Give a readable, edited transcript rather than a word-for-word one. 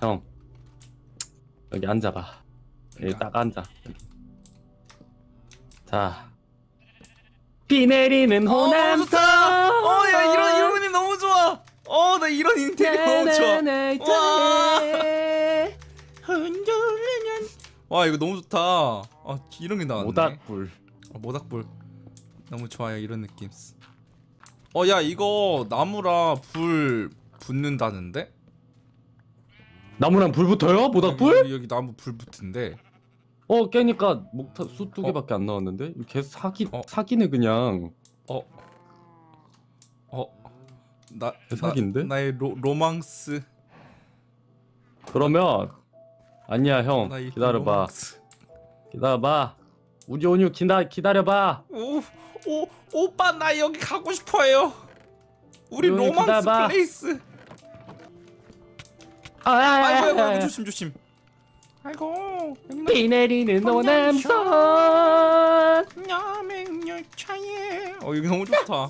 형 여기 앉아봐. 여기 딱 앉아. 자, 비 내리는 호남선. 야 이런 그림 너무 좋아. 나 이런 인테리어 너무 좋아. 와 이거 너무 좋다. 이런 게 나왔네. 모닥불. 모닥불 너무 좋아요. 이런 느낌. 야 이거 나무라 불 붙는다는데? 나무랑 불 붙어요? 모닥불? 여기 나무 불 붙은데. 깨니까 목탄 수 2개밖에 안 나왔는데? 걔 사기네 그냥. 사기인데? 나의 로망스. 그러면 아니야 형, 기다려봐. 로망스. 기다려봐. 우리 온유 기다려봐. 오빠 나 여기 가고 싶어요. 우리 여기 로망스 기다려봐. 플레이스. 아이고 조심. 아이고 비 내리는 호남선. 야맹열차에. 여기 너무 좋다.